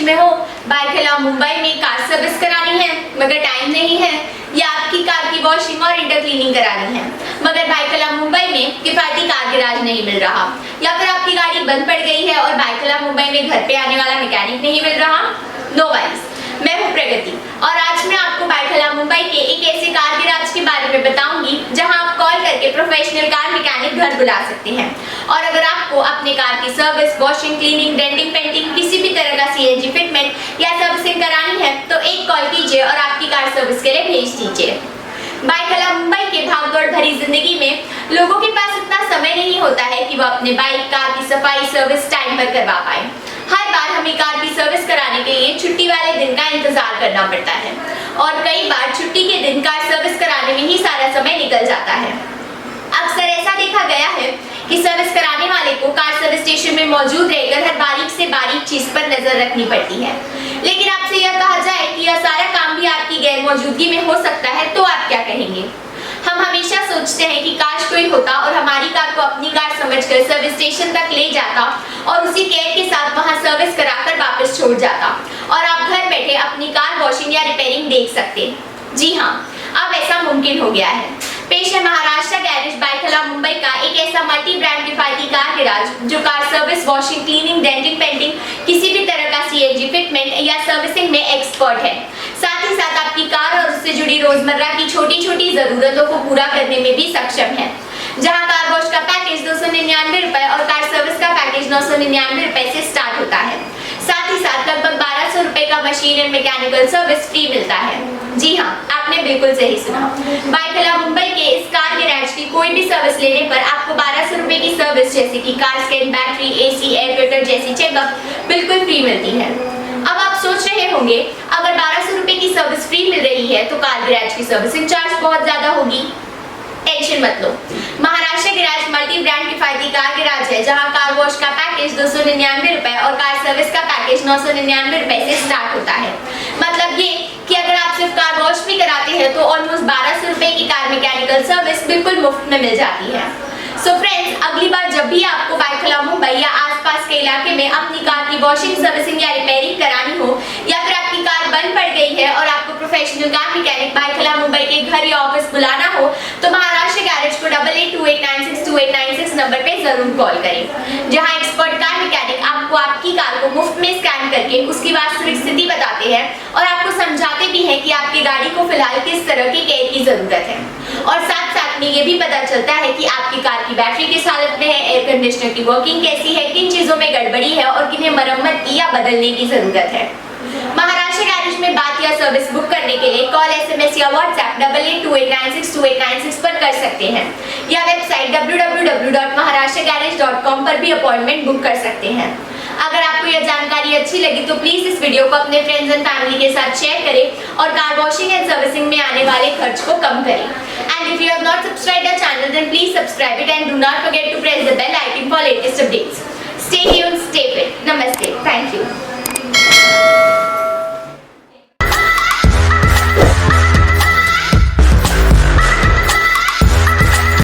Tension में हो, बायकुल्ला मुंबई में कार सर्विस करानी है मगर टाइम नहीं है, या आपकी कार की वॉशिंग और इंटर क्लीनिंग करानी है मगर बायकुल्ला मुंबई में किफायती कार गैराज नहीं मिल रहा, या फिर आपकी गाड़ी बंद पड़ गई है और बायकुल्ला मुंबई में घर पे आने वाला मैकेनिक नहीं मिल रहा, नो वरीज। मैं हूं प्रगति और आज मैं आपको बायकुल्ला मुंबई के एक ऐसे कार गैराज के बारे में बताऊंगी जहां आप कॉल करके प्रोफेशनल कार मैकेनिक घर बुला सकते हैं। और अगर आपको अपने कार की service, washing, cleaning, denting, painting, किसी भी तरह का सीएनजी फिटमेंट या सर्विसिंग करानी है तो एक कॉल कीजिए और आपकी कार सर्विस के लिए भेज दीजिए। बायकुल्ला मुंबई के भागदौड़ भरी जिंदगी में लोगों के पास इतना समय नहीं होता है कि वो अपने बाइक, कार की सफाई, सर्विस टाइम पर करवा पाए। हर बार हमें कार की सर्विस कराने के लिए छुट्टी वाले दिन का इंतजार करना पड़ता है और कई बार छुट्टी के दिन कार सर्विस कराने में ही सारा समय निकल जाता है। अक्सर ऐसा देखा गया है कि सर्विस कराने वाले को कार सर्विस स्टेशन में मौजूद रहकर हर बारीक से बारीक चीज पर नजर रखनी पड़ती है, लेकिन आपसे यह कहा जाए कि यह सारा काम भी आपकी गैर मौजूदगी में हो सकता है तो आप क्या कहेंगे? हम हमेशा सोचते हैं कि काश कोई होता और हमारी कार को अपनी कार समझकर सर्विस स्टेशन तक ले जाता और उसी केयर के साथ वहां सर्विस कराकर वापस छोड़ जाता और आप घर बैठे अपनी कार वॉशिंग या रिपेयरिंग देख सकते। जी हाँ, अब ऐसा मुमकिन हो गया है। पेश है महाराष्ट्र गैरेज बायकुल्ला मुंबई का एक ऐसा मल्टी ब्रांड किफायती कार गैराज जो car service, washing, cleaning, denting, painting, किसी भी तरह का सीएनजी फिटमेंट या सर्विसिंग में एक्सपर्ट है। साथ ही साथ आपकी कार और उससे जुड़ी रोजमर्रा की छोटी छोटी जरूरतों को पूरा करने में भी सक्षम है। जहां कार वॉश का पैकेज 299 रुपए और कार सर्विस का पैकेज 999 रुपए से स्टार्ट होता है। साथ ही साथ लगभग 1200 रुपए का machine and mechanical service free मिलता है। जी हाँ, आपने बिल्कुल सही सुना। बायकुल्ला मुंबई के इस कार गैराज की कोई भी सर्विस लेने पर आपको 1200 रुपए की सर्विस जैसे कि car scan, battery, AC, air filter जैसी चेकअप बिल्कुल फ्री मिलती है। अब आप सोच रहे होंगे अगर 1200 रुपए की सर्विस फ्री मिल रही है तो कार गैराज की सर्विसिंग चार्ज बहुत ज्यादा होगी। टेंशन मत लो, महाराष्ट्र गैराज मल्टी ब्रांड किफायती कार गैराज है जहां कार वॉश का पैकेज 299 रुपए और कार सर्विस का पैकेज 999 रुपए से स्टार्ट होता है। मतलब ये कि अगर आप सिर्फ कार वॉश भी कराते हैं तो ऑलमोस्ट 1200 रुपए की कार मैकेनिकल सर्विस बिल्कुल मुफ्त में मिल जाती है। सो फ्रेंड्स, अगली बार जब भी आपको बायकुल्ला मुंबई या आसपास के इलाके में अपनी कार की वॉशिंग, सर्विसिंग या रिपेयरिंग करानी हो, या फिर आपकी कार बंद पड़ गई है और आपको प्रोफेशनल कार मैकेनिक बायकुल्ला मुंबई के घर या ऑफिस बुलाना हो तो महाराष्ट्र गैरेज को 8828962896 नंबर पे जरूर कॉल करें, जहां एक्सपर्ट कार मैकेनिक आपको आपकी कार को मुफ्त में स्कैन करके उसकी वास्तविक स्थिति बताते हैं और आपको समझाते भी हैं कि आपकी गाड़ी को फिलहाल किस तरह की केयर की जरूरत है। और साथ साथ में ये भी पता चलता है कि आपकी कार की बैटरी किस हालत में है, एयर कंडीशनर की वर्किंग कैसी है, किन चीजों में गड़बड़ी है और किन्हें मरम्मत की या बदलने की जरूरत है। महाराष्ट्र गैरेज में बात या सर्विस बुक करने के लिए कॉल, एसएमएस या व्हाट्सएप 8828962896 पर कर सकते हैं या वेबसाइट www.maharashtragarage.com पर भी अपॉइंटमेंट बुक कर सकते हैं। अगर आपको यह जानकारी अच्छी लगी तो प्लीज इस वीडियो को अपने फ्रेंड्स एंड फैमिली के साथ शेयर करें और कार वॉशिंग एंड सर्विसिंग में आने वाले खर्च को कम करें। And if you have not subscribed our channel, then please subscribe it and do not forget to press the bell icon for latest updates. Stay tuned, stay fit. Namaste. Thank you.